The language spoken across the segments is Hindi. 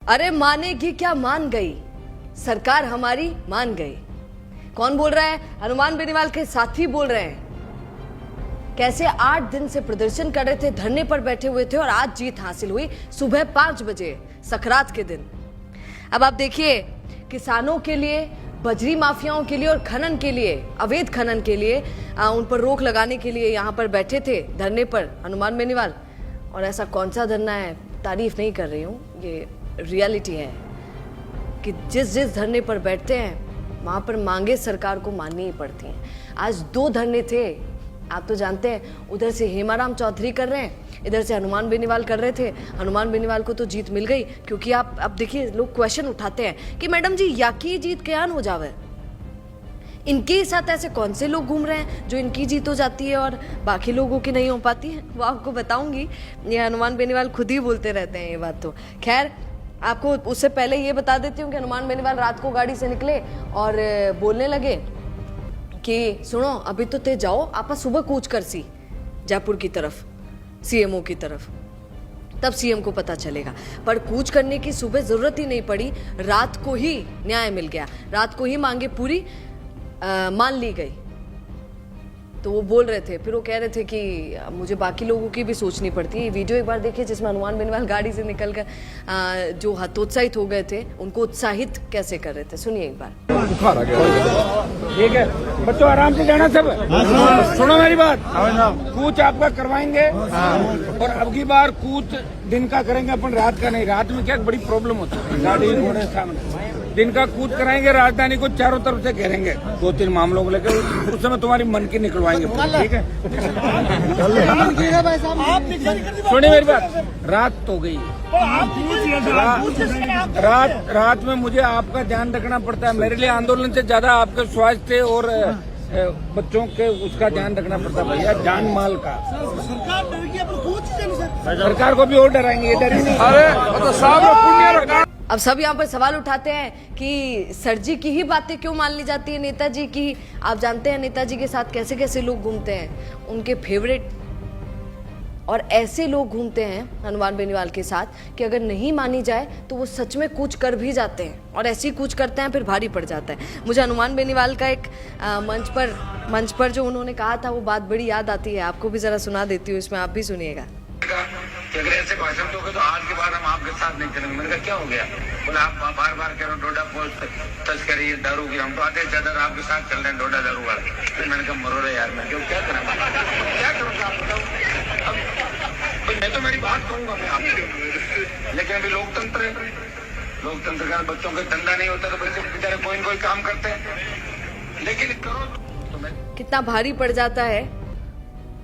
अरे मानेगी क्या, मान गई सरकार हमारी, मान गई। कौन बोल रहा है? हनुमान बेनीवाल के साथी बोल रहे हैं। कैसे 8 दिन से प्रदर्शन कर रहे थे, धरने पर बैठे हुए थे और आज जीत हासिल हुई सुबह 5 बजे सकरात के दिन। अब आप देखिए, किसानों के लिए, बजरी माफियाओं के लिए और खनन के लिए, अवैध खनन के लिए उन पर रोक लगाने के लिए यहाँ पर बैठे थे धरने पर हनुमान बेनीवाल। और ऐसा कौन सा धरना है, तारीफ नहीं कर रही हूँ, ये रियलिटी है कि जिस जिस धरने पर बैठते हैं वहाँ पर मांगे सरकार को माननी ही पड़ती हैं। आज 2 धरने थे, आप तो जानते हैं, उधर से हेमाराम चौधरी कर रहे हैं, इधर से हनुमान बेनीवाल कर रहे थे। हनुमान बेनीवाल को तो जीत मिल गई, क्योंकि आप अब देखिए, लोग क्वेश्चन उठाते हैं कि मैडम जी याकी जीत क्या हो जावे, इनके साथ ऐसे कौन से लोग घूम रहे हैं जो इनकी जीत हो जाती है और बाकी लोगों की नहीं हो पाती है। वो आपको बताऊंगी, ये हनुमान बेनीवाल खुद ही बोलते रहते हैं ये बात। तो खैर, आपको उससे पहले ये बता देती हूँ कि हनुमान बेनीवाल रात को गाड़ी से निकले और बोलने लगे कि सुनो, अभी तो ते जाओ, आप सुबह कूच कर सी जयपुर की तरफ, सीएमओ की तरफ, तब सीएम को पता चलेगा। पर कूच करने की सुबह जरूरत ही नहीं पड़ी, रात को ही न्याय मिल गया, रात को ही मांगे पूरी मान ली गई। तो वो बोल रहे थे, फिर वो कह रहे थे कि मुझे बाकी लोगों की भी सोचनी पड़ती है। वीडियो एक बार देखिए जिसमें हनुमान बेनीवाल गाड़ी से निकलकर जो हतोत्साहित हो गए थे उनको उत्साहित कैसे कर रहे थे, सुनिए एक बार। बुखार आ गया। ठीक है बच्चों, आराम से जाना सब। सुनो मेरी बात, कूच आपका करवाएंगे और अब की बार कूच दिन का करेंगे अपन, रात का नहीं। रात में क्या बड़ी प्रॉब्लम होती है, गाड़ी घोड़े सामने। दिन का कूच कराएंगे, राजधानी को चारों तरफ से घेरेंगे 2-3 मामलों को लेकर, उस समय तुम्हारी मन की निकलवाएंगे। ठीक है, सुनिए मेरी बात, रात तो गई, रात में मुझे आपका ध्यान रखना पड़ता है। मेरे लिए आंदोलन से ज्यादा आपके स्वास्थ्य और बच्चों के उसका ध्यान रखना पड़ता है भैया, जान माल का। सरकार को भी और डराएंगे, ये डरी नहीं। अरे अब सब यहाँ पर सवाल उठाते हैं कि सर जी की ही बातें क्यों मान ली जाती है, नेताजी की। आप जानते हैं नेताजी के साथ कैसे कैसे लोग घूमते हैं, उनके फेवरेट। और ऐसे लोग घूमते हैं हनुमान बेनीवाल के साथ कि अगर नहीं मानी जाए तो वो सच में कूच कर भी जाते हैं, और ऐसी कूच करते हैं फिर भारी पड़ जाता है। मुझे हनुमान बेनीवाल का एक मंच पर जो उन्होंने कहा था वो बात बड़ी याद आती है, आपको भी जरा सुना देती हूँ, इसमें आप भी सुनिएगा। अगर ऐसे भाषण दोगे तो आज के बाद हम आपके साथ नहीं चलेंगे। मैंने कहा क्या हो गया? बोला आप बार बार कह रहे हो डोडा पोस्ट तस्करी दारू की, हम तो आते चादर आपके साथ चल रहे हैं डोडा दारू वाले। फिर मैंने कहा मरो रे यार, मैं क्यों क्या करूँगा, क्या करूँगा आप बताओ। अब मैं तो मेरी बात कहूँगा मैं आपसे, लेकिन अभी लोकतंत्र है, लोकतंत्र का बच्चों का धंधा नहीं होता तो बच्चे बेचारे कोई न कोई काम करते हैं, लेकिन करो तो मैं। कितना भारी पड़ जाता है,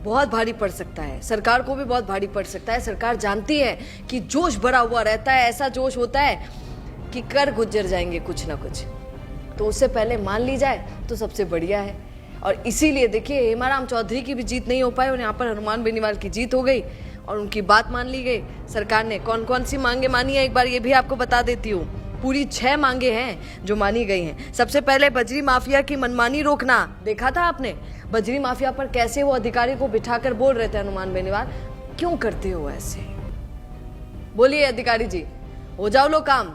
बहुत भारी पड़ सकता है, सरकार को भी बहुत भारी पड़ सकता है। सरकार जानती है कि जोश भरा हुआ रहता है, ऐसा जोश होता है कि कर गुजर जाएंगे कुछ ना कुछ, तो उससे पहले मान ली जाए तो सबसे बढ़िया है। और इसीलिए देखिए, हेमाराम चौधरी की भी जीत नहीं हो पाई और यहाँ पर हनुमान बेनीवाल की जीत हो गई और उनकी बात मान ली गई। सरकार ने कौन कौन सी मांगे मानी है, एक बार ये भी आपको बता देती हूँ। पूरी 6 मांगे हैं जो मानी गई हैं। सबसे पहले बजरी माफिया की मनमानी रोकना, देखा था आपने बजरी माफिया पर कैसे वो अधिकारी को बिठाकर बोल रहे थे हनुमान बेनीवाल, क्यों करते हो ऐसे, बोलिए अधिकारी जी, हो जाओ लो काम,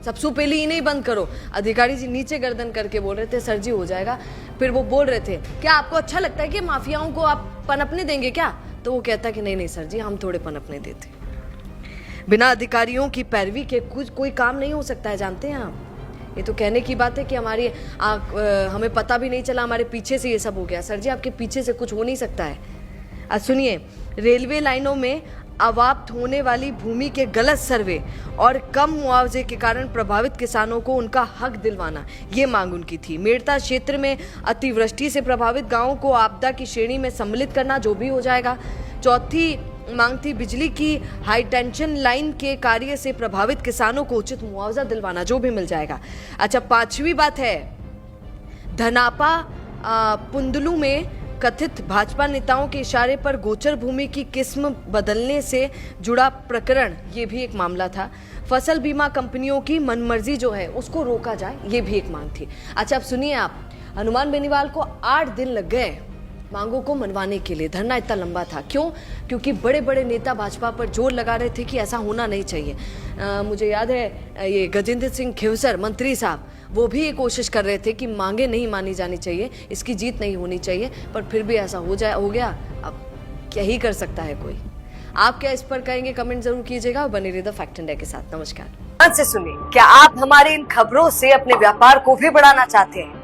सबसे पहले ही नहीं बंद करो। अधिकारी जी नीचे गर्दन करके बोल रहे थे सर जी हो जाएगा। फिर वो बोल रहे थे क्या आपको अच्छा लगता है कि माफियाओं को आप पनपने देंगे क्या, तो वो कहता कि नहीं नहीं सर जी, हम थोड़े पनपने देते। बिना अधिकारियों की पैरवी के कुछ कोई काम नहीं हो सकता है, जानते हैं आप। ये तो कहने की बात है कि हमें पता भी नहीं चला, हमारे पीछे से ये सब हो गया। सर जी आपके पीछे से कुछ हो नहीं सकता है। आज सुनिए, रेलवे लाइनों में अवाप्त होने वाली भूमि के गलत सर्वे और कम मुआवजे के कारण प्रभावित किसानों को उनका हक दिलवाना, ये मांग उनकी थी। मेड़ता क्षेत्र में अतिवृष्टि से प्रभावित गांवों को आपदा की श्रेणी में सम्मिलित करना, जो भी हो जाएगा। चौथी मांग थी बिजली की हाई टेंशन लाइन के कार्य से प्रभावित किसानों को उचित मुआवजा दिलवाना, जो भी मिल जाएगा। अच्छा, 5वीं बात है धनापा पुंदलू में कथित भाजपा नेताओं के इशारे पर गोचर भूमि की किस्म बदलने से जुड़ा प्रकरण, ये भी एक मामला था। फसल बीमा कंपनियों की मनमर्जी जो है उसको रोका जाए, ये भी एक मांग थी। अच्छा अब सुनिए आप, हनुमान बेनीवाल को 8 दिन लग गए मांगों को मनवाने के लिए। धरना इतना लंबा था क्यों? क्योंकि बड़े बड़े नेता भाजपा पर जोर लगा रहे थे कि ऐसा होना नहीं चाहिए। मुझे याद है ये गजेंद्र सिंह खेवसर मंत्री साहब, वो भी ये कोशिश कर रहे थे कि मांगे नहीं मानी जानी चाहिए, इसकी जीत नहीं होनी चाहिए, पर फिर भी ऐसा हो गया। अब क्या ही कर सकता है कोई। आप क्या इस पर कहेंगे? कमेंट जरूर कीजिएगा और बने रहिए द फैक्ट इंडिया के साथ। नमस्कार। ध्यान से सुनिए, क्या आप हमारे इन खबरों से अपने व्यापार को भी बढ़ाना चाहते हैं?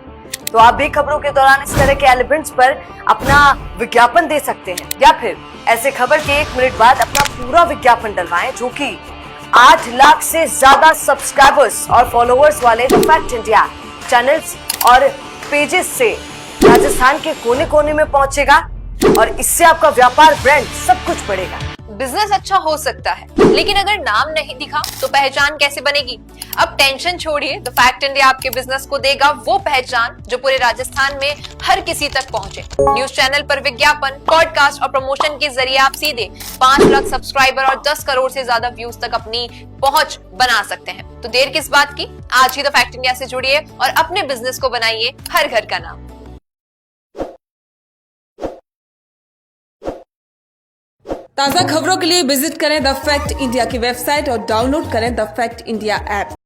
तो आप भी खबरों के दौरान इस तरह के एलिमेंट्स पर अपना विज्ञापन दे सकते हैं, या फिर ऐसे खबर के 1 मिनट बाद अपना पूरा विज्ञापन डलवाएं, जो कि 8 लाख से ज्यादा सब्सक्राइबर्स और फॉलोअर्स वाले द फैक्ट इंडिया चैनल्स और पेजेस से राजस्थान के कोने कोने में पहुंचेगा और इससे आपका व्यापार, ब्रांड सब कुछ बढ़ेगा। बिजनेस अच्छा हो सकता है, लेकिन अगर नाम नहीं दिखा तो पहचान कैसे बनेगी? अब टेंशन छोड़िए, द फैक्ट इंडिया आपके बिजनेस को देगा वो पहचान जो पूरे राजस्थान में हर किसी तक पहुंचे। न्यूज चैनल पर विज्ञापन, पॉडकास्ट और प्रमोशन के जरिए आप सीधे 5 लाख सब्सक्राइबर और 10 करोड़ से ज्यादा व्यूज तक अपनी पहुंच बना सकते हैं। तो देर किस बात की, आज ही द फैक्ट इंडिया से जुड़िए और अपने बिजनेस को बनाइए हर घर का नाम। ताज़ा खबरों के लिए विजिट करें द फैक्ट इंडिया की वेबसाइट और डाउनलोड करें द फैक्ट इंडिया ऐप।